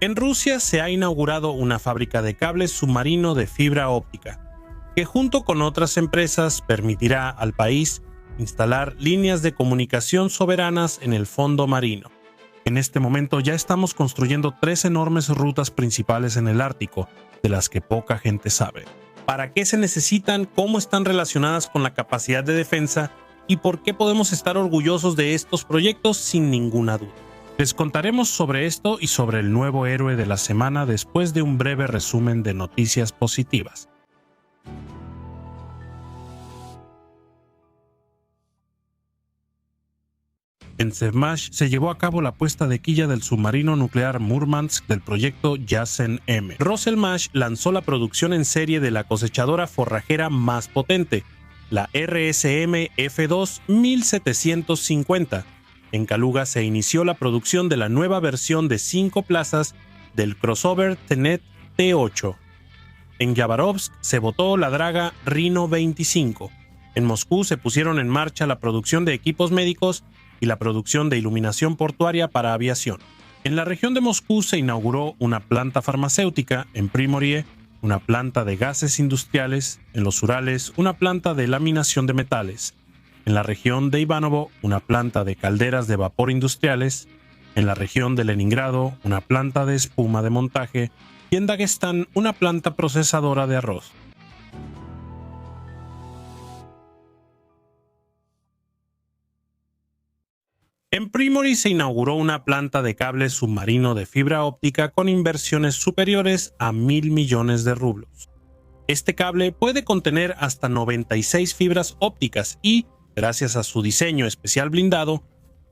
En Rusia se ha inaugurado una fábrica de cables submarino de fibra óptica, que junto con otras empresas permitirá al país instalar líneas de comunicación soberanas en el fondo marino. En este momento ya estamos construyendo 3 enormes rutas principales en el Ártico, de las que poca gente sabe. ¿Para qué se necesitan? ¿Cómo están relacionadas con la capacidad de defensa? ¿Y por qué podemos estar orgullosos de estos proyectos sin ninguna duda? Les contaremos sobre esto y sobre el nuevo héroe de la semana después de un breve resumen de noticias positivas. En Sevmash se llevó a cabo la puesta de quilla del submarino nuclear Murmansk del proyecto Yasen-M. Roselmash lanzó la producción en serie de la cosechadora forrajera más potente, la RSM F2 1750. En Kaluga se inició la producción de la nueva versión de 5 plazas del crossover Tenet T8. En Yabarovsk se botó la draga Rhino 25. En Moscú se pusieron en marcha la producción de equipos médicos y la producción de iluminación portuaria para aviación. En la región de Moscú se inauguró una planta farmacéutica, en Primorie una planta de gases industriales, en los Urales una planta de laminación de metales, en la región de Ivanovo una planta de calderas de vapor industriales, en la región de Leningrado una planta de espuma de montaje y en Daguestán una planta procesadora de arroz. En Primory se inauguró una planta de cable submarino de fibra óptica con inversiones superiores a 1.000 millones de rublos. Este cable puede contener hasta 96 fibras ópticas y, gracias a su diseño especial blindado,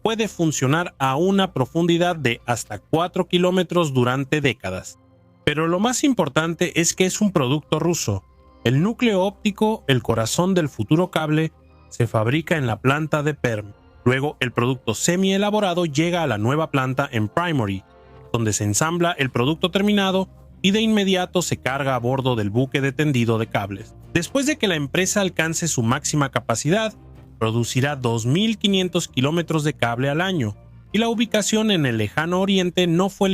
puede funcionar a una profundidad de hasta 4 kilómetros durante décadas. Pero lo más importante es que es un producto ruso. El núcleo óptico, el corazón del futuro cable, se fabrica en la planta de Perm. Luego, el producto semi-elaborado llega a la nueva planta en Primory, donde se ensambla el producto terminado y de inmediato se carga a bordo del buque de tendido de cables. Después de que la empresa alcance su máxima capacidad, producirá 2.500 kilómetros de cable al año, y la ubicación en el lejano oriente no fue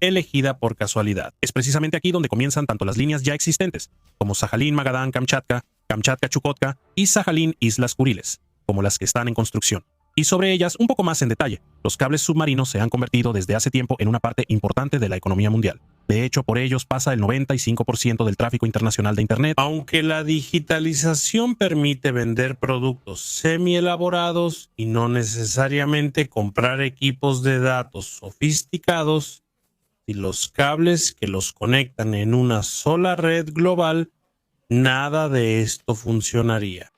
elegida por casualidad. Es precisamente aquí donde comienzan tanto las líneas ya existentes, como Sajalín, Magadán, Kamchatka, Kamchatka-Chukotka y Sajalín-Islas Kuriles, como las que están en construcción. Y sobre ellas un poco más en detalle, los cables submarinos se han convertido desde hace tiempo en una parte importante de la economía mundial. De hecho, por ellos pasa el 95% del tráfico internacional de Internet. Aunque la digitalización permite vender productos semi-elaborados y no necesariamente comprar equipos de datos sofisticados, si los cables que los conectan en una sola red global, nada de esto funcionaría.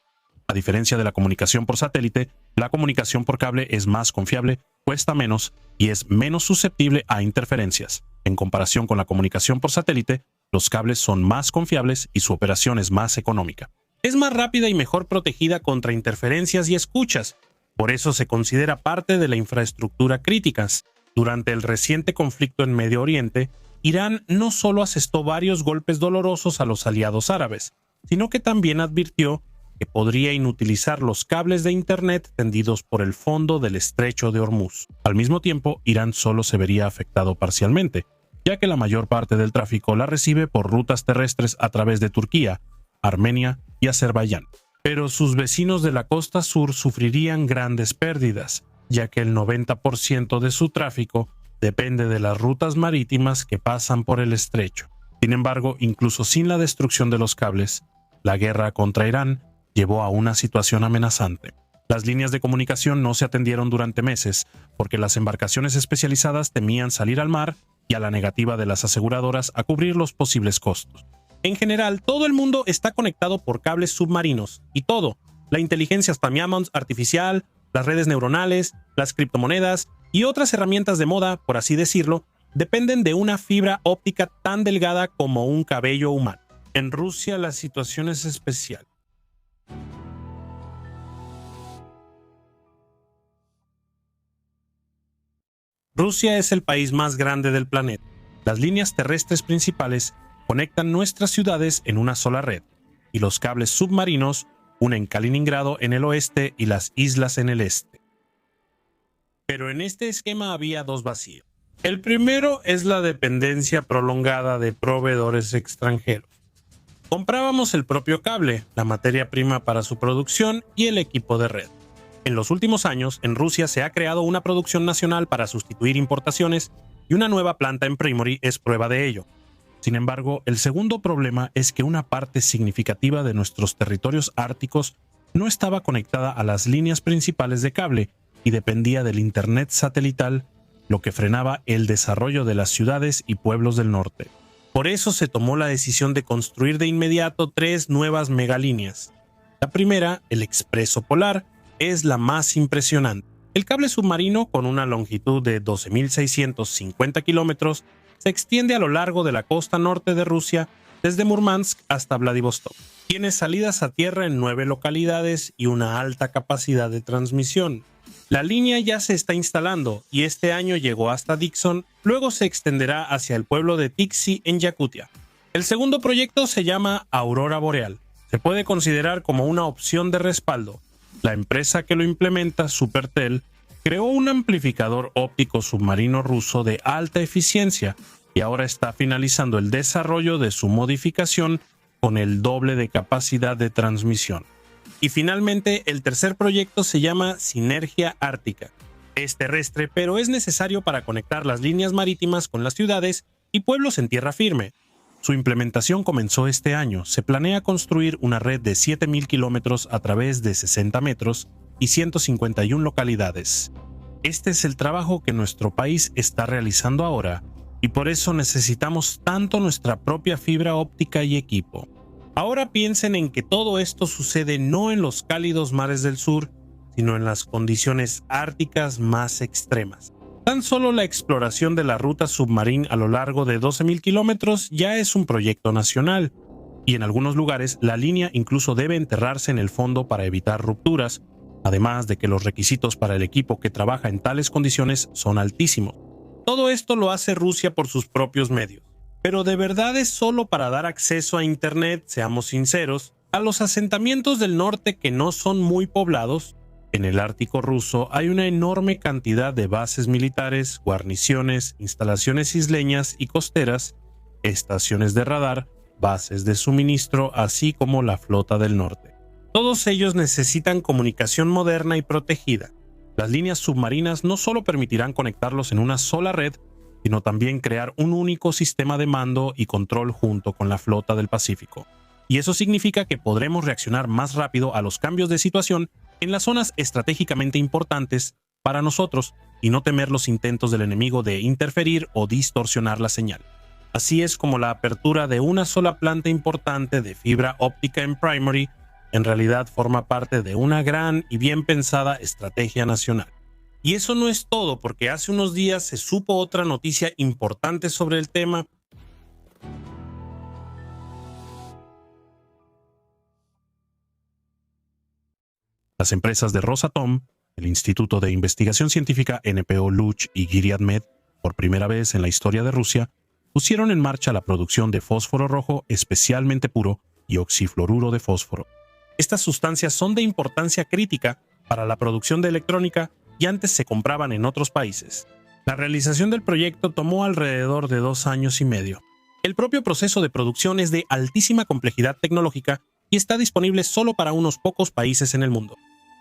A diferencia de la comunicación por satélite, la comunicación por cable es más confiable, cuesta menos y es menos susceptible a interferencias. En comparación con la comunicación por satélite, los cables son más confiables y su operación es más económica. Es más rápida y mejor protegida contra interferencias y escuchas. Por eso se considera parte de la infraestructura crítica. Durante el reciente conflicto en Medio Oriente, Irán no solo asestó varios golpes dolorosos a los aliados árabes, sino que también advirtió que podría inutilizar los cables de Internet tendidos por el fondo del estrecho de Hormuz. Al mismo tiempo, Irán solo se vería afectado parcialmente, ya que la mayor parte del tráfico la recibe por rutas terrestres a través de Turquía, Armenia y Azerbaiyán. Pero sus vecinos de la costa sur sufrirían grandes pérdidas, ya que el 90% de su tráfico depende de las rutas marítimas que pasan por el estrecho. Sin embargo, incluso sin la destrucción de los cables, la guerra contra Irán llevó a una situación amenazante. Las líneas de comunicación no se atendieron durante meses porque las embarcaciones especializadas temían salir al mar y a la negativa de las aseguradoras a cubrir los posibles costos. En general, todo el mundo está conectado por cables submarinos y todo, la inteligencia artificial, las redes neuronales, las criptomonedas y otras herramientas de moda, por así decirlo, dependen de una fibra óptica tan delgada como un cabello humano. En Rusia la situación es especial. Rusia es el país más grande del planeta. Las líneas terrestres principales conectan nuestras ciudades en una sola red, y los cables submarinos unen Kaliningrado en el oeste y las islas en el este. Pero en este esquema había dos vacíos. El primero es la dependencia prolongada de proveedores extranjeros. Comprábamos el propio cable, la materia prima para su producción y el equipo de red. En los últimos años, en Rusia se ha creado una producción nacional para sustituir importaciones y una nueva planta en Primory es prueba de ello. Sin embargo, el segundo problema es que una parte significativa de nuestros territorios árticos no estaba conectada a las líneas principales de cable y dependía del Internet satelital, lo que frenaba el desarrollo de las ciudades y pueblos del norte. Por eso se tomó la decisión de construir de inmediato 3 nuevas megalíneas. La primera, el Expreso Polar, es la más impresionante. El cable submarino, con una longitud de 12.650 kilómetros, se extiende a lo largo de la costa norte de Rusia, desde Murmansk hasta Vladivostok. Tiene salidas a tierra en 9 localidades y una alta capacidad de transmisión. La línea ya se está instalando y este año llegó hasta Dixon, luego se extenderá hacia el pueblo de Tixi en Yakutia. El segundo proyecto se llama Aurora Boreal. Se puede considerar como una opción de respaldo. La empresa que lo implementa, Supertel, creó un amplificador óptico submarino ruso de alta eficiencia y ahora está finalizando el desarrollo de su modificación con el doble de capacidad de transmisión. Y finalmente, el tercer proyecto se llama Sinergia Ártica. Es terrestre, pero es necesario para conectar las líneas marítimas con las ciudades y pueblos en tierra firme. Su implementación comenzó este año. Se planea construir una red de 7.000 kilómetros a través de 60 metros y 151 localidades. Este es el trabajo que nuestro país está realizando ahora, y por eso necesitamos tanto nuestra propia fibra óptica y equipo. Ahora piensen en que todo esto sucede no en los cálidos mares del sur, sino en las condiciones árticas más extremas. Tan solo la exploración de la ruta submarina a lo largo de 12.000 kilómetros ya es un proyecto nacional, y en algunos lugares la línea incluso debe enterrarse en el fondo para evitar rupturas, además de que los requisitos para el equipo que trabaja en tales condiciones son altísimos. Todo esto lo hace Rusia por sus propios medios. Pero ¿de verdad es solo para dar acceso a Internet, seamos sinceros, a los asentamientos del norte que no son muy poblados? En el Ártico ruso hay una enorme cantidad de bases militares, guarniciones, instalaciones isleñas y costeras, estaciones de radar, bases de suministro, así como la flota del norte. Todos ellos necesitan comunicación moderna y protegida. Las líneas submarinas no solo permitirán conectarlos en una sola red, sino también crear un único sistema de mando y control junto con la flota del Pacífico. Y eso significa que podremos reaccionar más rápido a los cambios de situación en las zonas estratégicamente importantes para nosotros y no temer los intentos del enemigo de interferir o distorsionar la señal. Así es como la apertura de una sola planta importante de fibra óptica en Primory en realidad forma parte de una gran y bien pensada estrategia nacional. Y eso no es todo, porque hace unos días se supo otra noticia importante sobre el tema. Las empresas de Rosatom, el Instituto de Investigación Científica NPO Luch y Gilead Med, por primera vez en la historia de Rusia, pusieron en marcha la producción de fósforo rojo especialmente puro y oxifluoruro de fósforo. Estas sustancias son de importancia crítica para la producción de electrónica y antes se compraban en otros países. La realización del proyecto tomó alrededor de 2 años y medio. El propio proceso de producción es de altísima complejidad tecnológica y está disponible solo para unos pocos países en el mundo.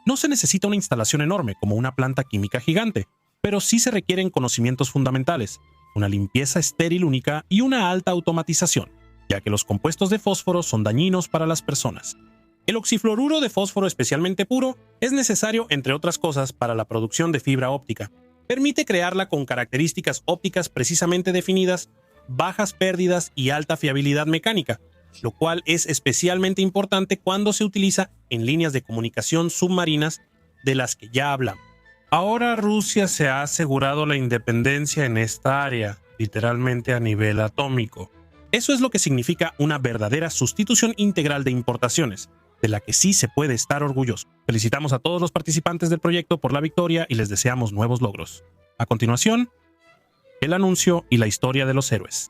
No se necesita una instalación enorme como una planta química gigante, pero sí se requieren conocimientos fundamentales, una limpieza estéril única y una alta automatización, ya que los compuestos de fósforo son dañinos para las personas. El oxifluoruro de fósforo especialmente puro es necesario, entre otras cosas, para la producción de fibra óptica. Permite crearla con características ópticas precisamente definidas, bajas pérdidas y alta fiabilidad mecánica, lo cual es especialmente importante cuando se utiliza en líneas de comunicación submarinas de las que ya hablamos. Ahora Rusia se ha asegurado la independencia en esta área, literalmente a nivel atómico. Eso es lo que significa una verdadera sustitución integral de importaciones, de la que sí se puede estar orgulloso. Felicitamos a todos los participantes del proyecto por la victoria y les deseamos nuevos logros. A continuación, el anuncio y la historia de los héroes.